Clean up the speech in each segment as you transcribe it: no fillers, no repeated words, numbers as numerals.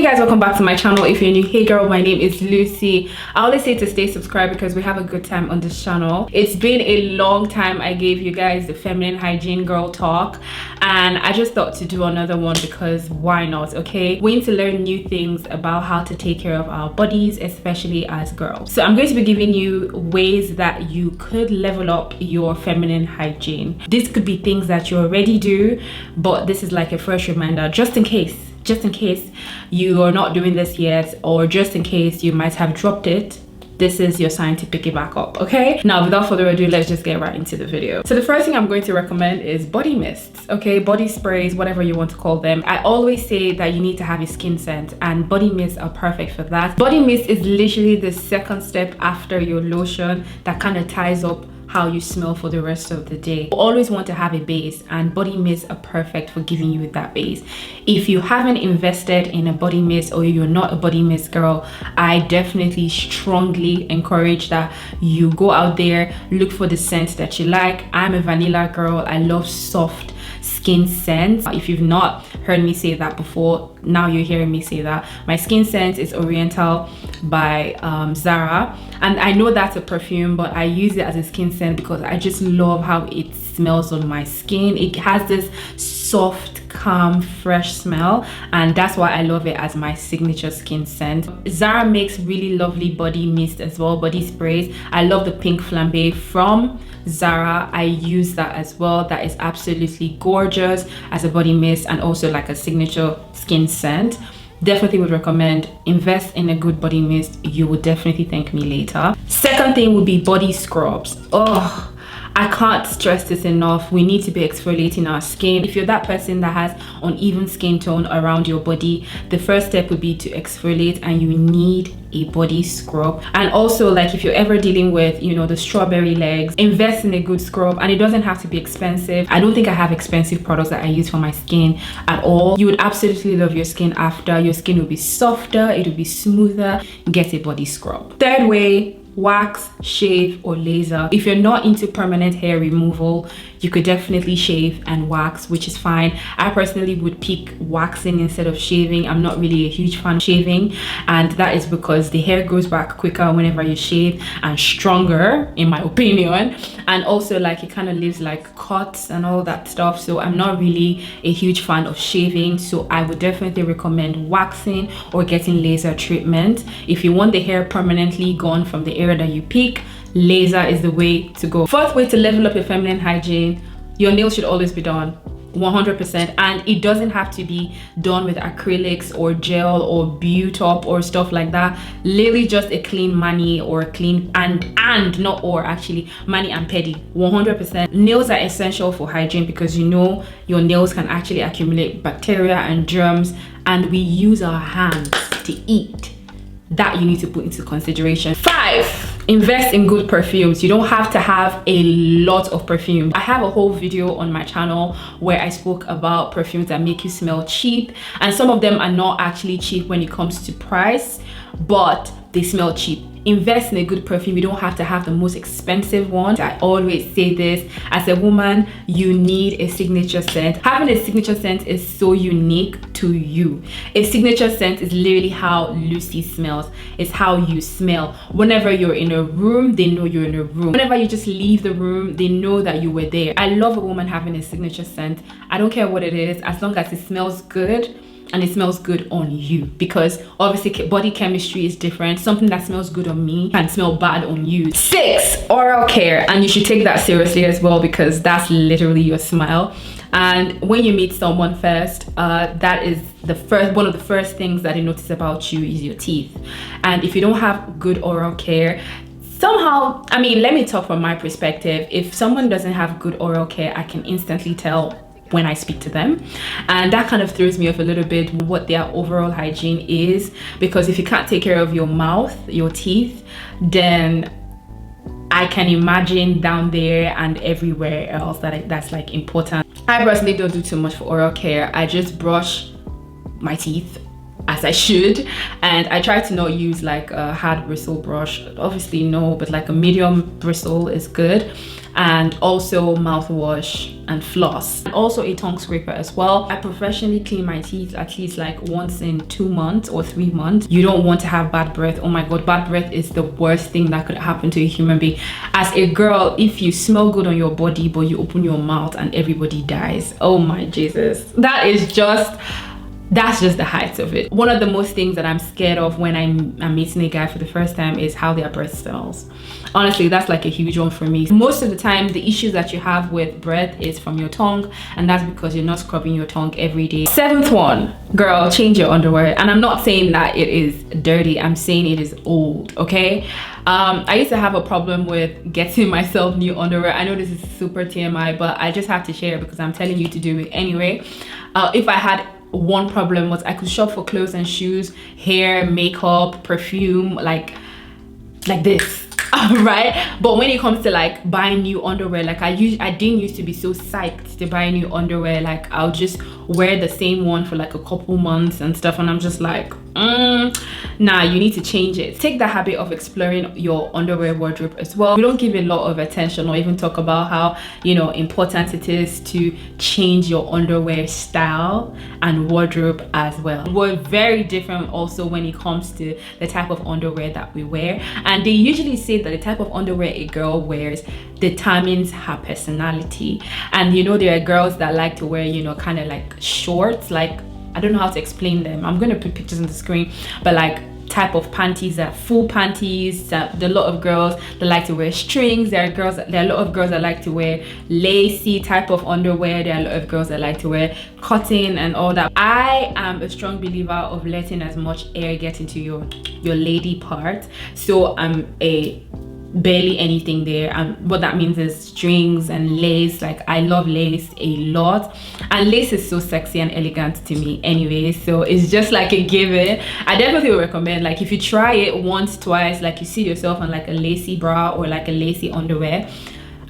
Hey guys, welcome back to my channel. If you're new, hey girl, my name is Lucy. I always say to stay subscribed because we have a good time on this channel. It's been a long time I gave you guys the feminine hygiene girl talk, and I just thought to do another one because why not? Okay, we need to learn new things about how to take care of our bodies, especially as girls. So I'm going to be giving you ways that you could level up your feminine hygiene. This could be things that you already do, but this is like a fresh reminder just in case you are not doing this yet, or just in case you might have dropped it. This is your sign to pick it back up. Okay, now without further ado, let's just get right into the video. So the first thing I'm going to recommend is body mists. Okay, body sprays, whatever you want to call them. I always say that you need to have a skin scent, and body mists are perfect for that. Body mist is literally the second step after your lotion that kind of ties up how you smell for the rest of the day. You always want to have a base, and body mists are perfect for giving you that base. If you haven't invested in a body mist, or you're not a body mist girl, I definitely strongly encourage that you go out there, look for the scent that you like. I'm a vanilla girl. I love soft skin scents. If you've not heard me say that before, now you're hearing me say that. My skin scent is Oriental by Zara, and I know that's a perfume, but I use it as a skin scent because I just love how it smells on my skin. It has this soft, calm, fresh smell, and that's why I love it as my signature skin scent. Zara makes really lovely body mist as well, body sprays. I love the pink flambe from Zara. I use that as well. That is absolutely gorgeous as a body mist and also like a signature skin scent. Definitely would recommend. Invest in a good body mist. You will definitely thank me later. Second thing would be body scrubs. Oh, I can't stress this enough. We need to be exfoliating our skin. If you're that person that has uneven skin tone around your body, the first step would be to exfoliate, and you need a body scrub. And also, like, if you're ever dealing with, you know, the strawberry legs, invest in a good scrub, and it doesn't have to be expensive. I don't think I have expensive products that I use for my skin at all. You would absolutely love your skin after. Your skin will be softer, it will be smoother. Get a body scrub. Third way, wax, shave, or laser. If you're not into permanent hair removal, you could definitely shave and wax, which is fine. I personally would pick waxing instead of shaving. I'm not really a huge fan of shaving, and that is because the hair grows back quicker whenever you shave, and stronger in my opinion, and also like it kind of leaves like cuts and all that stuff. So I'm not really a huge fan of shaving, so I would definitely recommend waxing or getting laser treatment. If you want the hair permanently gone from the area that you pick, laser is the way to go. Fourth way to level up your feminine hygiene, your nails should always be done 100%, and it doesn't have to be done with acrylics or gel or Beautop or stuff like that. Literally just a clean mani or a clean and not or actually mani and pedi. 100%. Nails are essential for hygiene because you know your nails can actually accumulate bacteria and germs, and we use our hands to eat. That you need to put into consideration. 5, invest in good perfumes. You don't have to have a lot of perfume. I have a whole video on my channel where I spoke about perfumes that make you smell cheap, and some of them are not actually cheap when it comes to price, but they smell cheap. Invest in a good perfume. You don't have to have the most expensive one. I always say this, as a woman, you need a signature scent. Having a signature scent is so unique to you. A signature scent is literally how Lucy smells. It's how you smell. Whenever you're in a room, they know you're in a room. Whenever you just leave the room, they know that you were there. I love a woman having a signature scent. I don't care what it is, as long as it smells good. And it smells good on you, because obviously body chemistry is different. Something that smells good on me can smell bad on you. 6, oral care, and you should take that seriously as well, because that's literally your smile. And when you meet someone first, that is one of the first things that they notice about you is your teeth. And if you don't have good oral care, somehow, I mean, let me talk from my perspective. If someone doesn't have good oral care, I can instantly tell when I speak to them, and that kind of throws me off a little bit what their overall hygiene is, because if you can't take care of your mouth, your teeth, then I can imagine down there and everywhere else that's like important. I personally don't do too much for oral care. I just brush my teeth as I should, and I try to not use like a hard bristle brush. Obviously no, but like a medium bristle is good. and also mouthwash and floss, and also a tongue scraper as well. I professionally clean my teeth at least like once in 2 months or 3 months. You don't want to have bad breath. Oh my god, bad breath is the worst thing that could happen to a human being. As a girl, if you smell good on your body but you open your mouth and everybody dies, oh my Jesus, that's just the height of it. One of the most things that I'm scared of when I'm meeting a guy for the first time is how their breath smells. Honestly, that's like a huge one for me. Most of the time, the issues that you have with breath is from your tongue, and that's because you're not scrubbing your tongue every day. 7th one, girl, change your underwear. And I'm not saying that it is dirty, I'm saying it is old, okay? I used to have a problem with getting myself new underwear. I know this is super TMI, but I just have to share because I'm telling you to do it anyway. If I had one problem, was I could shop for clothes and shoes, hair, makeup, perfume, like this. Right? But when it comes to like buying new underwear, like I didn't used to be so psyched to buy new underwear. Like I'll just wear the same one for like a couple months and stuff, and I'm just like, nah, you need to change it. Take the habit of exploring your underwear wardrobe as well. We don't give a lot of attention or even talk about how, you know, important it is to change your underwear style and wardrobe as well. We're very different also when it comes to the type of underwear that we wear, and they usually say that the type of underwear a girl wears determines her personality. And you know, there are girls that like to wear, you know, kind of like shorts, like I don't know how to explain them. I'm gonna put pictures on the screen, but like type of panties that full panties. There are a lot of girls that like to wear strings. There are a lot of girls that like to wear lacy type of underwear. There are a lot of girls that like to wear cotton and all that. I am a strong believer of letting as much air get into your lady part. So I'm a barely anything there, and what that means is strings and lace. Like I love lace a lot, and lace is so sexy and elegant to me anyway, so it's just like a given. I definitely would recommend, like if you try it once, twice, like you see yourself on like a lacy bra or like a lacy underwear,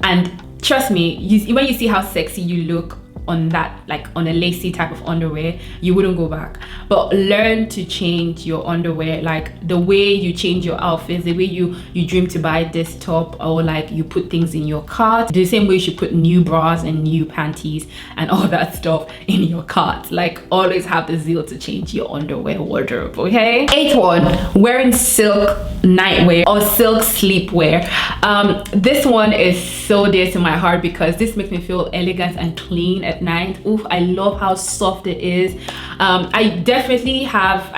and trust me, when you see how sexy you look on that, like on a lacy type of underwear, you wouldn't go back. But learn to change your underwear, like the way you change your outfits, the way you dream to buy this top, or like you put things in your cart, the same way you should put new bras and new panties and all that stuff in your cart. Like always have the zeal to change your underwear wardrobe, okay? 8th one, wearing silk nightwear or silk sleepwear. This one is so dear to my heart because this makes me feel elegant and clean at night. Oof, I love how soft it is. I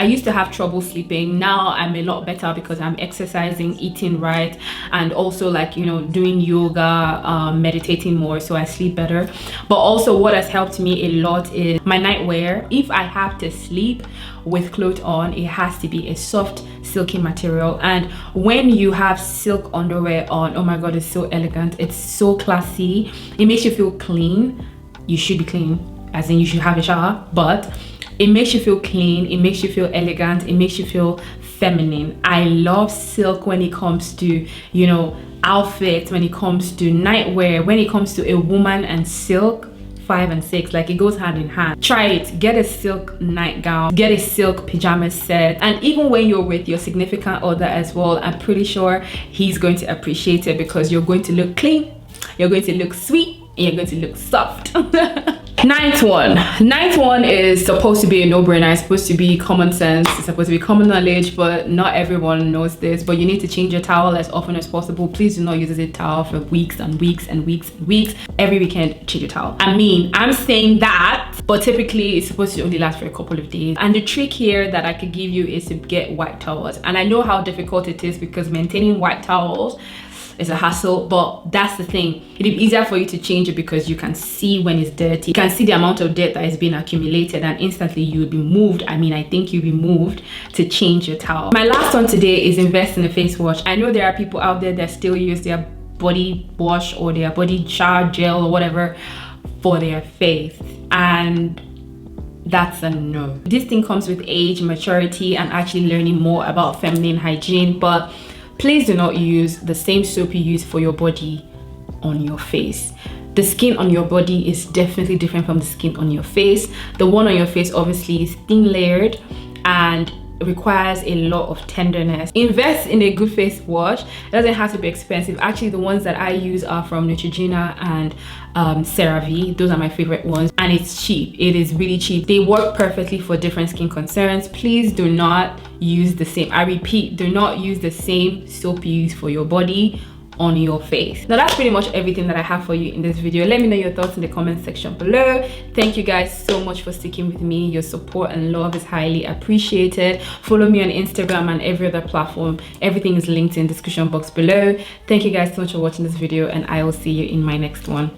used to have trouble sleeping. Now I'm a lot better because I'm exercising, eating right, and also like, you know, doing yoga, meditating more, so I sleep better. But also what has helped me a lot is my nightwear. If I have to sleep with clothes on, it has to be a soft silky material. And when you have silk underwear on, oh my god, it's so elegant, it's so classy, it makes you feel clean. You should be clean, as in you should have a shower, but it makes you feel clean, it makes you feel elegant, it makes you feel feminine. I love silk when it comes to, you know, outfits, when it comes to nightwear, when it comes to a woman and silk. 5 and 6, like it goes hand in hand. Try it. Get a silk nightgown, get a silk pajama set, and even when you're with your significant other as well, I'm pretty sure he's going to appreciate it because you're going to look clean, you're going to look sweet, and you're going to look soft. 9th one is supposed to be a no-brainer. It's supposed to be common sense, it's supposed to be common knowledge, but not everyone knows this. But you need to change your towel as often as possible. Please do not use a towel for weeks and weeks and weeks and weeks. Every weekend, change your towel. I mean, I'm saying that, but typically it's supposed to only last for a couple of days. And the trick here that I could give you is to get white towels. And I know how difficult it is because maintaining white towels is a hassle, but that's the thing. It'll be easier for you to change it because you can see when it's dirty. You can see the amount of dirt that is being accumulated, and instantly you will be moved. I mean, I think you'll be moved to change your towel. My last one today is invest in a face wash. I know there are people out there that still use their body wash or their body shower gel or whatever for their face, and that's a no. This thing comes with age, maturity, and actually learning more about feminine hygiene, but please do not use the same soap you use for your body on your face. The skin on your body is definitely different from the skin on your face. The one on your face obviously is thin layered, and requires a lot of tenderness. Invest in a good face wash. It doesn't have to be expensive. Actually, the ones that I use are from Neutrogena and CeraVe. Those are my favorite ones, and it's cheap. It is really cheap. They work perfectly for different skin concerns. Please do not use the same, I repeat, do not use the same soap you use for your body on your face. Now that's pretty much everything that I have for you in this video. Let me know your thoughts in the comment section below. Thank you guys so much for sticking with me. Your support and love is highly appreciated. Follow me on Instagram and every other platform. Everything is linked in the description box below. Thank you guys so much for watching this video, and I will see you in my next one.